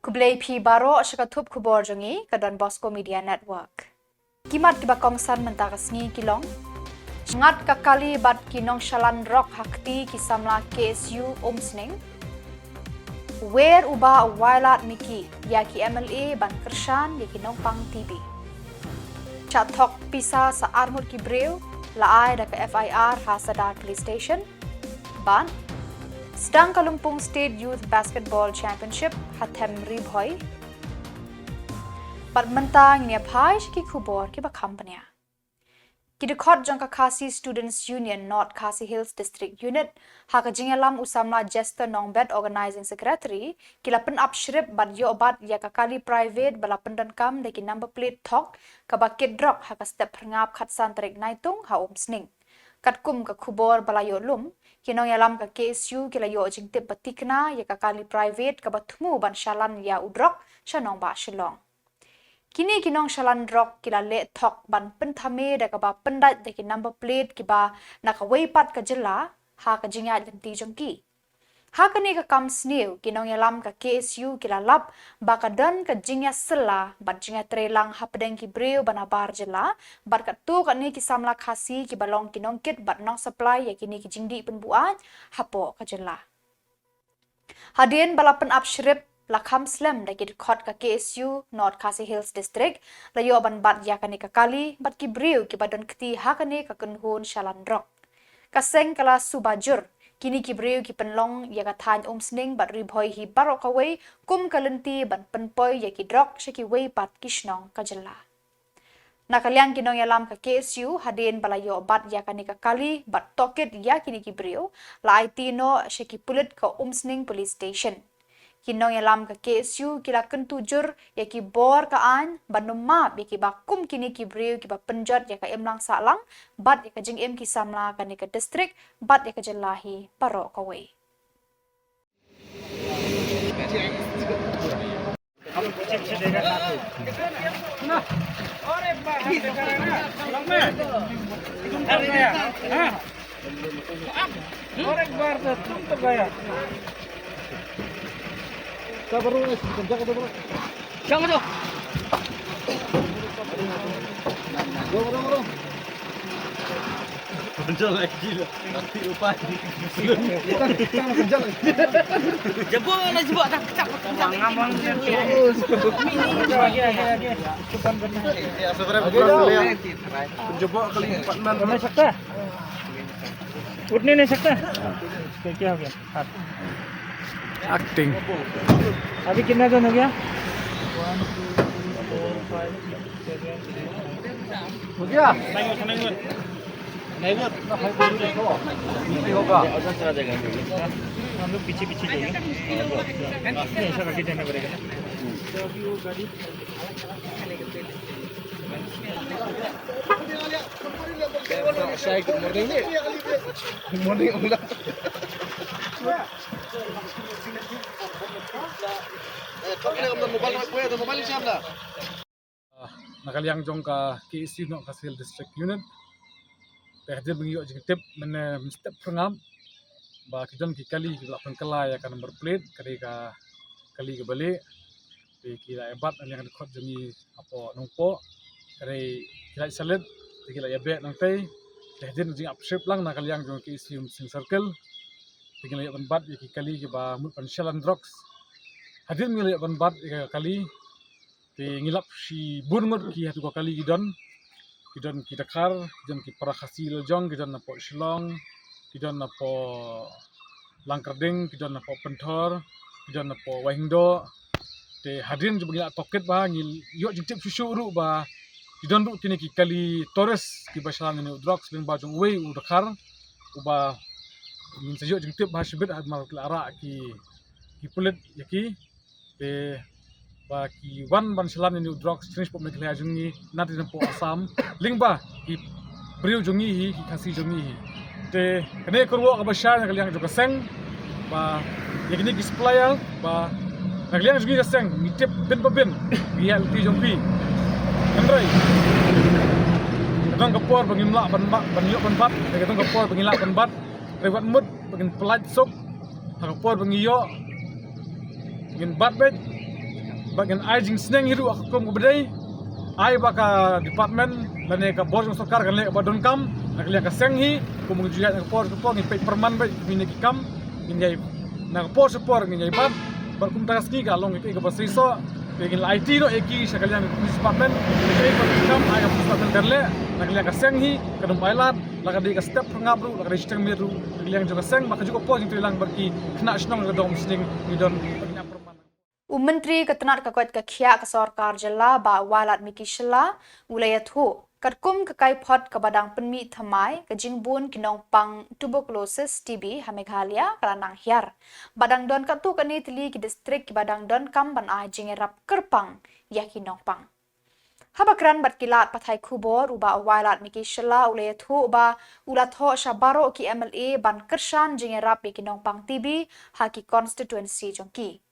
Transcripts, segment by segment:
Kublai pi baro shakatup Khuborjylla ke Donbosco Media Network. Kimat kiba kongsan mentakasngi kilong. Ngat kakali bat kinong shalan rock hakti ki Samla KSU omsning. Where uba wailat miki yaki MLA ban kershan yaki nong pang TV. Chatok pisa sa armut ki breu laai da ke FIR Hasadar Police Station. Ban Sedang Kalumpung State Youth Basketball Championship hatem ribhoy. Bat mentang ni phai ki Khubor ki ba company. Ki dekot jangka Khasi Students Union North Khasi Hills District Unit ha ka Jylla Samla Jester Nongbet Organizing Secretary kila pen up shrip bat yo bat ya ka kali private bala pendan kam de ki number plate thok ka ba kid drop ha ka step ngap khatsan tarik Naitung ha omsning. Katkum ka Khubor bala yo lum kinong yalam ka KSU kila yo jing tip batikna ya ka kali private ka batmu ban shalan ya udrok shanong ba Shillong. Kini kinong shalan drok kila le thok ban penthame da ka ba pendat de ki number plate ki ba nakaway pat ka Jylla ha ka jingya lenti jongki. Ha ka ni ka kam snew kinong yalam ka KSU kila lap ba ka dan ka jingya sela bat jingya trelang ha pedeng ki breu banabar Jylla bat ka tu ka ni ki Samla khasi ki balong kinong kit bat nong supply ya kini ki jingdi penbuat hapo ka Jylla. Hadien balapan up shrip Lakham Slam da ki khot ka KSU North Khasi Hills District layo ban bat ya kani ka kali bat ki breu ki badon kti ha kani ka kunhun shalan drok. Kaseng kala subajur kini ki breu ki penlong ya ka than omsning bat ribhoy hi barok away kum kalenti ban penpoy ya ki drok shaki way pat kishnong ka Jylla. Nakaliang kinong yalam ka KSU hadin balayo bat ya kani ka kali bat toket ya kini ki breu la itino shaki pulit ka omsning police station. Kinong yalam ka KSU kila kentujur ya ki bor ka an banumma ya ki bakum kini ki breu ki ba penjat ya ka emlang salang bat ya ka jing em ki Samla kani ka district bat ya ka Jylla hi paro ka way. Baru kerja ke baru. Jangan tu. Baru. Kerja lagi lah. Nanti upah. Kita kerja lagi. Jebol nak jebol tak kecak. Ngamang terus. Lagi. Bukan benar. Ya sebenarnya boleh. Jebol kali 4 man. Mana sakta? Utne ne sakta? क्या हो गया? हाथ Acting. अभी कितना जन हो गया? हो गया? नहीं होगा। हम लोग पीछे जाएंगे। नहीं ऐसा करके जाना पड़ेगा ना। Saya good morning ni. Good morning ulang. Nakaliang jong ka KSU North Khasi Hills District Unit. Pehde bengiyo jing tip men step prangam ba kidan ki kali ki la pangkala ya ka number plate kali ka kali ke balik ki la ebat yang dekot jemi apo nongpo kali kila salet kila ya bet nang tai pehde jing upship lang nakaliang jong KSU sing circle tinggal ya banbat ki kali ki ba mut panshalan drugs hadin ngil ya banbat kali ngilap si bunmut ki hatu kali gidan ki Dakar, kidan ki khasi lojong, kidan na po Shillong, kidan na po Langkarding, kidan na po Pentor, kidan na po Wahingdo. Te hadin jo bangila toket ba ngil yo jingtip susu ru ba kidan ru kini ki kali Torres ki basalan ni drugs ling ba jong way u Dakar u ba min sajo jingtip ba shibit ad mar ara ki pulit yaki te ba ki wan ban shalan ni drugs finish po Meghalaya jungi nati po Assam lingba ki breu jungi hi ki khasi jungi hi te kene kurwo ka basha na kaliang joka seng ba yakini ki supplier ba kaliang jungi ka seng mitip bin babin bial ti jongpi andrai kadang kapor bangimla ban yo ban bat kadang kapor bangila ban bat rewat mut bangin pelat sok kapor bangiyo ngin bat bet bagian ai jing sneng hiru akum bedai ai baka department bane ka bor sokar kan le badon kam nak le ka senghi kumung juga nak por ni pe perman ba mini kam ngai nak por support ngai bab berkum taski ka long ke basri so begin IT no eki sekalian department ke kam ai ka department kan le nak le ka senghi kadum bailat laka di ka step ngabru laka di sistem miru yang juga seng maka juga por itu lang berki kena snong ka dom sning ni don Menteri Ketenat Kakwat Kakhia ke Sorkar Jylla ba walat miki Shilla wilayah tu katkum kekai pot ke badang penmi thamai ke jingbun kinong pang tuberculosis TB ha Meghalaya kalanang hiar badang don katu kani tili ki distrik ki badang don kam ban ai jingerap kerpang ya kinong pang habakran batkilat pathai Khubor uba walat miki Shilla wilayah tu uba ulatho shabaro ki MLA ban kershan jingerap kinong pang TB ha ki constituency jongki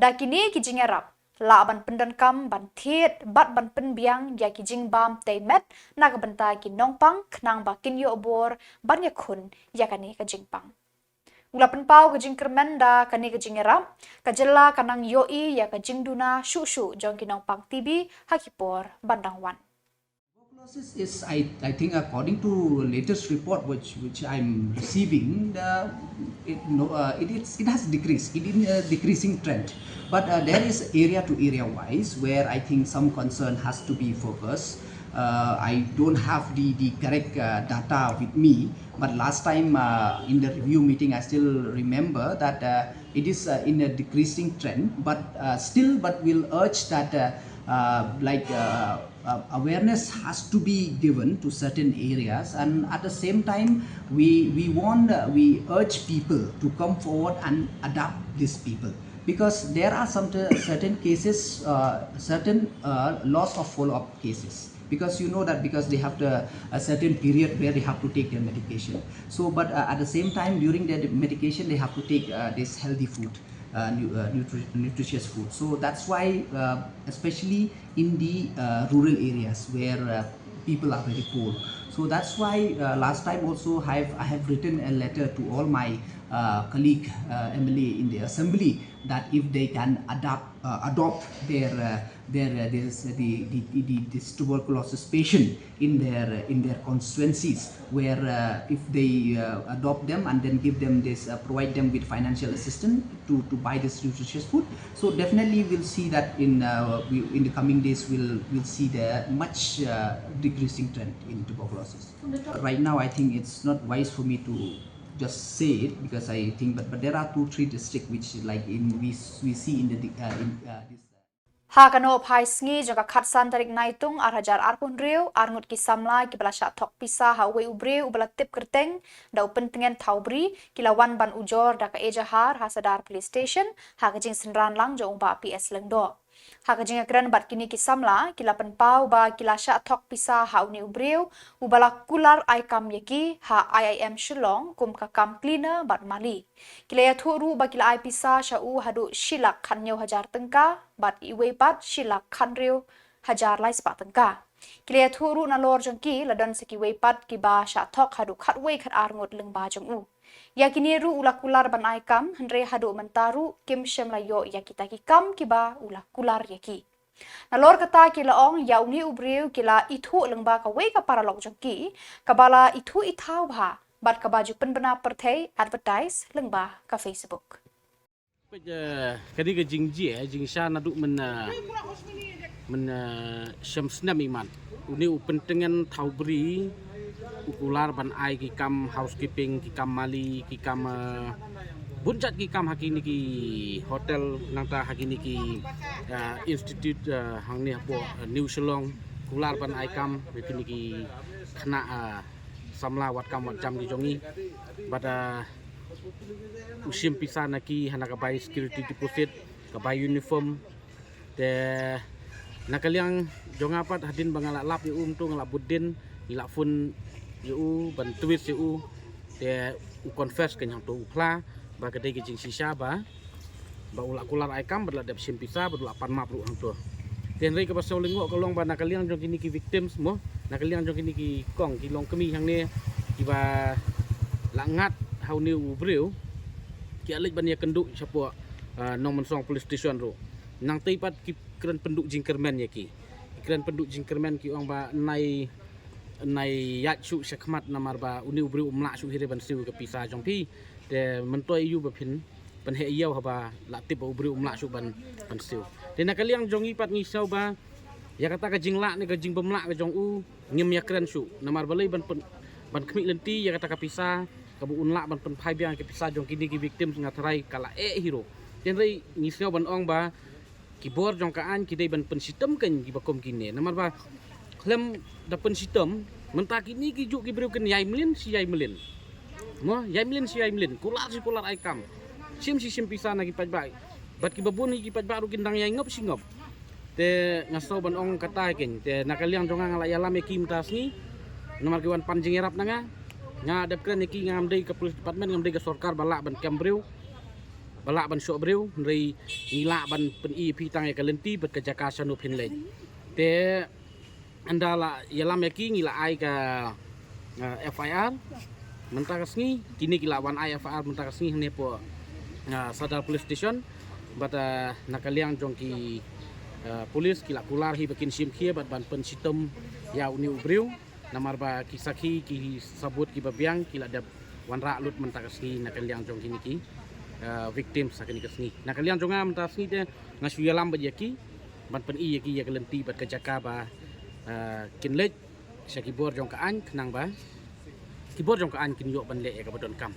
Dakini ki jingerap la ban pendan kam ban thiet bat ban penbiang ya ki jingbam teimet nak bentai ki nongpang knang ba kin yo bor ban ya khun ya kani ka jingpang ula penpau ka jingkermenda kani ka jingerap ka Jylla kanang yoi ya ka jingduna shu jong ki nongpang TB hakipor bandangwan Tuberculosis is, I think, according to latest report which I'm receiving, it has decreased. It is a decreasing trend, but there is area to area wise where I think some concern has to be focused. I don't have the correct data with me, but last time in the review meeting, I still remember that it is in a decreasing trend, but we'll urge that awareness has to be given to certain areas, and at the same time we urge people to come forward and adopt these people, because there are some certain cases, loss of follow-up cases, because you know that because they have a certain period where they have to take their medication. So but at the same time during their medication they have to take this healthy food, nutritious food. So that's why especially in the rural areas where people are very poor. So that's why last time also I have written a letter to all my colleague MLA in the assembly that if they can adopt this tuberculosis patient in their constituencies, where if they adopt them and then give them this provide them with financial assistance to buy this nutritious food, so definitely we'll see that in the coming days we'll see the much decreasing trend in tuberculosis. Right now I think it's not wise for me to just say it, because I think but there are 2-3 districts which like we see in this Hakano pai sngi jaka khatsan tarik Naitung arhajar arpun riu arngut ki Samla ki belasha thok pisa hawe ubre ubala tip kerteng da upentengen taubri kilawan ban ujor da ka ejahar hasadar police station hakajing senran lang jo ba PS lengdo hakajing akran bat kini ki Samla kila penpau ba kilasha thok pisa hauni ubreu ubala kular aikam yaki ha IIM Shillong kum ka kam cleaner bat mali kilaya thuru ba kila ai pisa shau hadu shilak khanyo hajar tengka bat iwe bat shilak khanreu hajar lai spa tengka kilaya thuru na lor jongki ladon seki we pat ki ba sha thok hadu khatwe khat arngot leng ba jong u yakini ru ula kular ban aikam henre hadu mentaru kim shemlayo yakita ki kam ki ba ula kular yaki nalor kata kila ong yauni ubreu kila ithu lengba ka we ka para lok jongki kabala ithu ithau bha bat ka baju penbena perthei advertise lengba ka Facebook kadi ke jingji jingsha nadu men syamsna iman uni upentengan taubri ukular ban ai ki kam housekeeping ki kam mali ki kam bunjat ki kam hakini ki hotel nangta hakini ki institute hangni hapo New Shillong kular ban ai kam hakini ki khana Samla wat kam wat jam ki jongi bada usim pisa naki hana ka bai security deposit ka bai uniform te nakaliang jonga pat hadin bangala lap yu tu ngalap budin ila fun yu ban tweet yu te u confess ke nyang tu upla ba kedai ke jing sisa ba ula kular aikam berla dep sim pisa berla pan map ru hang tu ten rei ke pasau lengok kolong ba nakaliang jong kini ki victims mo nakaliang jong kini ki kong ki long kemi hang ne ki ba langat hau ni u breu ki alik ban ya kenduk sapo nong mensong police station ru nang teipat ki keren penduk jingkermen ya ki keren penduk jingkermen ki ong ba nai yak su sekmat namar ba uni ubri umla su hire ban siu ke pisa jong pi de mentoi yu ba phin pan he yau haba la tip ubri umla su ban siu de na kaliang jong ipat ni sau ba ya kata ka jingla ni ka jing bemla ka jong u ngim ya keren su namar balai ban khmi lenti ya kata ka pisa ka bu unla ban pen phai biang ke pisa jong kini ki victim ngathrai kala hero den rei ni sau ban ong ba Khubor jong kaan kidai ban pen sistem kan ki bakom kini namar ba klem dapen sistem mentah kini ki juk ki berikan yai melin si yai melin mo yai melin si yai melin kular si kular ai kam sim pisa na ki pajbai bat ki babun ki pajbai rukin dang yai ngop si ngop te ngaso ban ong kata ken te nakaliang jong ngala yalam e kim tas ni nomor kiwan panjing erap nanga nga dap kren ki ngam dei ke police department ngam dei ke sarkar balak ban kambreu balak ban sok breu rei ngila ban pen ep tang e kalenti bat ke jakasa no phin lei te andala yalam yaki ngila ai ka FIR mentah kasni kini kila wan ai FIR mentah kasni ne po sadar police station bata nakaliang jong ki polis kila kular hi bakin sim khia bat ban pen sistem ya uni ubriu namar ba kisaki ki sabut ki babiang kila dap wan ra lut mentah kasni nakaliang jong kini ki victim sakini kasni nakaliang jong mentah kasni de ngasu yalam ba yaki ban pen i yaki ya kelenti bat kajaka ba kinlek sa Khubor jong kaan kenang ba Khubor jong kaan kin yo ban le ka badon kam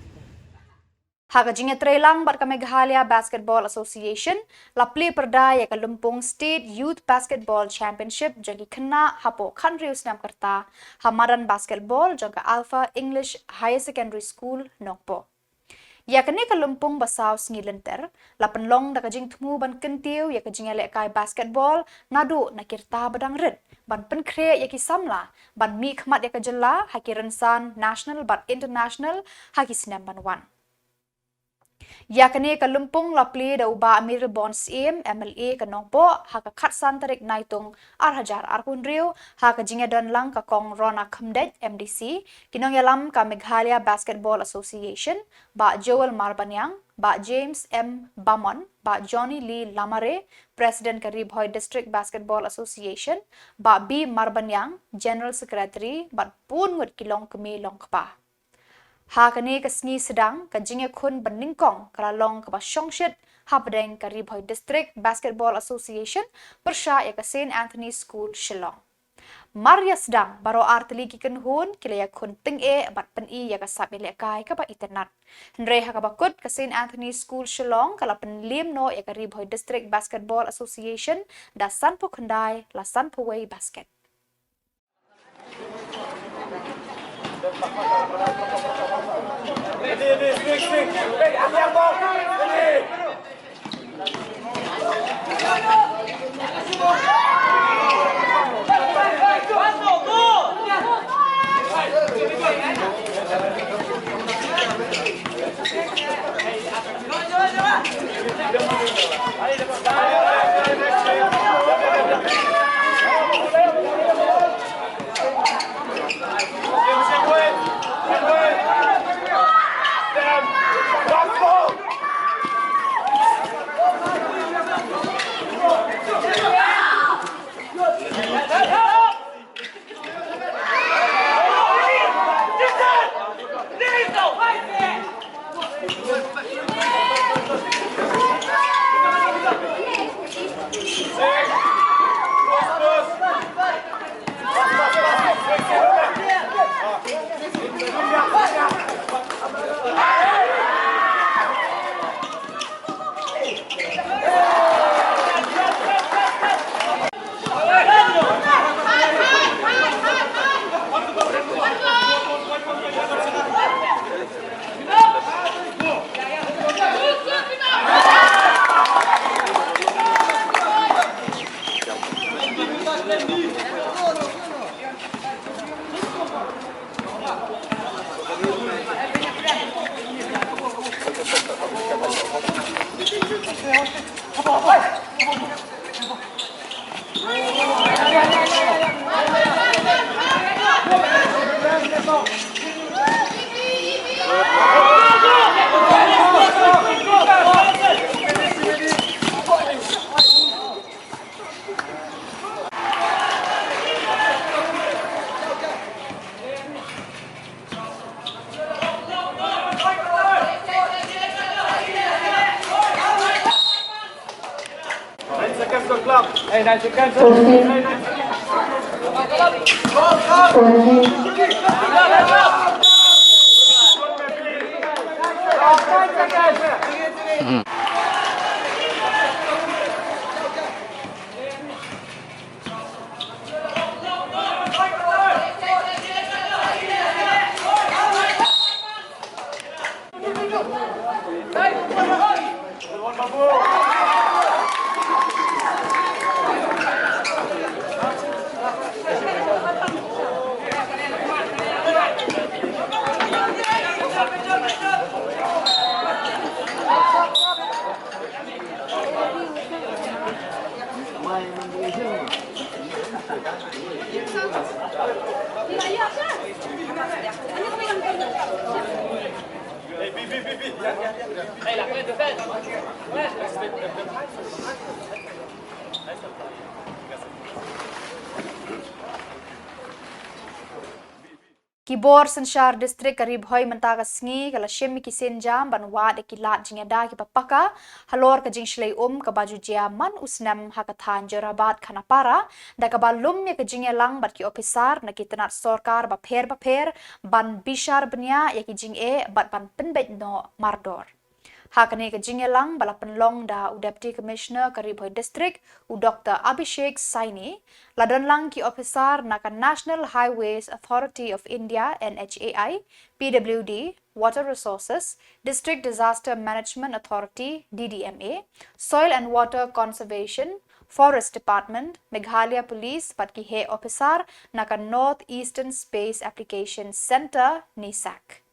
Haga jinge trelang bat ka Meghalaya Basketball Association la play perda ya ka Lumpung State Youth Basketball Championship jagi kena hapo country usnam karta hamaran basketball jong ka Alpha English Higher Secondary School Nokpo ya kene ka Lumpung basaw ngilenter la penlong da ka jing thmu ban kentiu ya ka jingele kai basketball nadu nakirta badang red ban penkre ya ki Samla ban mi khmat ya ka Jylla haki rensan national but international haki sinam ban wan ya kene ka Lumpung la play da uba Amir Bonds MLA ka nongpo haka khatsan tarik Naitung arhajar arkunriu haka jinge don lang ka kong Rona Khumdet MDC kinong yalam ka Meghalaya Basketball Association ba Joel Marbanyang ba James M Bamon ba Johnny Lee Lamare President ka Ribhoy District Basketball Association ba B Marbanyang General Secretary ba pun ngut kilong kemi long kpa Hakane ka sngi sedang ka jinge khun beningkong kalalong ka basyongshit hapdeng ka Ribhoy District Basketball Association persya ya ka St. Anthony School Shillong. Maria sedang baro arteli ki kenhun kila ya khun ting bat pen i ya ka sapile kai ka ba internet. Henry ha ka bakut ka St. Anthony School Shillong kala pen lim no ya ka Ribhoy District Basketball Association da sanpo khandai la sanpo way basket. Khubor Sanshar District karib hoy mentaga sngi kala shem ki senjam banwa de ki lat jinga da ki papaka halor ka jing shlei ka baju jia man usnam hakathan jorabat khanapara da ka balum ya ka jinga lang bat ki officer na ki tanat sarkar ba pher ban bishar bnya ya ki jing bat ban penbet no mardor Hakane ka jingelang balapan long da u Deputy Commissioner karib hoy district u Dr. Abhishek Saini ladan lang ki officer na ka National Highways Authority of India NHAI, PWD, Water Resources, District Disaster Management Authority DDMA, Soil and Water Conservation, Forest Department, Meghalaya Police pat ki he officer na ka North Eastern Space Application Center NESAC.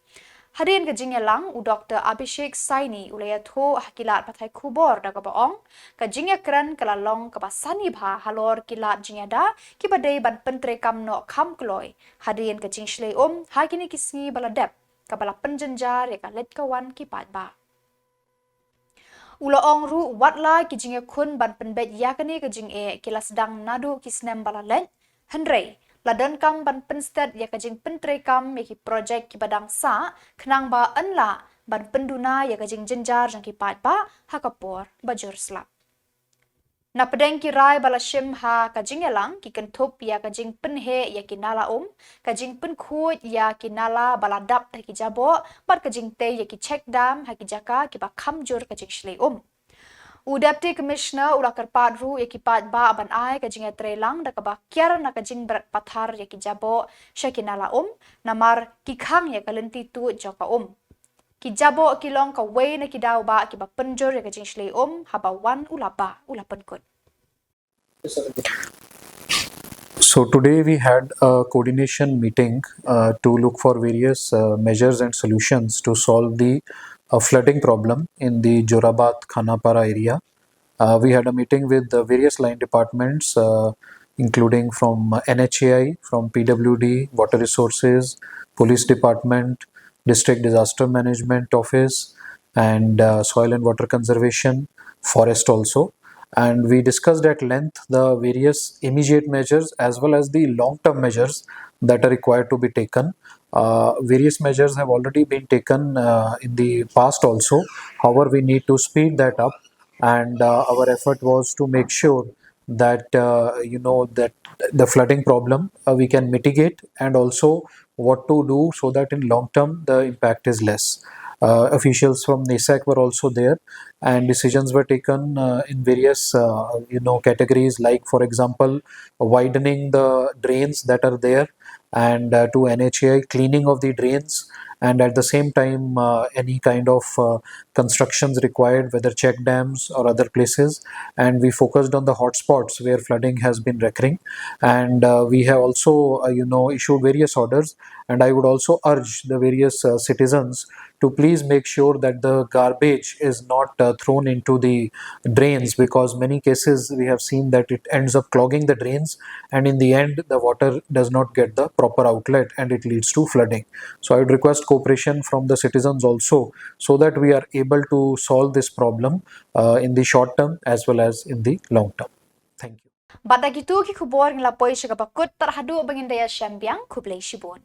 Hadirin ka jingelang u Dr. Abhishek Saini ulaya tho hakilat pathai Khubor da ka baong ka jingya kran kalalong ka basani bha halor kilat jingya da ki badai ban pentre kam no kham kloi hadirin ka jingshlei hakini kisngi baladep ka bala penjenjar ya ka let kawan ki pat ba Ula ong ru watla ki jingya kun ban penbet yakani ka jing kilas dang nadu kisnem balalet henrei Ladan kam ban pensted ya kajing pentre kam ya ki projek ki badang sa kenang ba enla ban penduna ya kajing jenjar jang ki pat ba hakapor bajur slap. Na pedeng ki rai bala shim ha kajing elang ki kentup ya kajing penhe ya ki nala kajing penkhut ya ki nala bala dap ha ki jabo bat kajing te ya ki check dam ha ki jaka ki ba kamjur kajing shlei U Deputy Commissioner ula karpadru ekipat ba aban ai kajing trelang da kaba kiar na kajing berat pathar ya ki jabo shakinala namar kikhang ya kalenti tu joka ki jabo kilong ka way na kidaw ba ki ba penjur ya kajing shlei haba wan ula penkut So today we had a coordination meeting to look for various measures and solutions to solve the flooding problem in the Jorabat Khanapara area. We had a meeting with the various line departments including from NHAI, from PWD, Water Resources, Police Department, District Disaster Management Office, and Soil and Water Conservation, Forest also. And we discussed at length the various immediate measures as well as the long-term measures that are required to be taken. Various measures have already been taken in the past also. However, we need to speed that up, and our effort was to make sure that that the flooding problem we can mitigate, and also what to do so that in long term the impact is less. Officials from NESAC were also there, and decisions were taken in various categories, like for example widening the drains that are there, and to NHAI cleaning of the drains, and at the same time any kind of constructions required, whether check dams or other places. And we focused on the hotspots where flooding has been recurring, and we have also issued various orders. And I would also urge the various citizens to please make sure that the garbage is not thrown into the drains, because many cases we have seen that it ends up clogging the drains, and in the end the water does not get the proper outlet and it leads to flooding. So I would request cooperation from the citizens also, so that we are able to solve this problem in the short term as well as in the long term. Thank you. Bada gitu ki Khubor ngelapoi syakapakut terhadu bangin daya syambiang kublai shibon.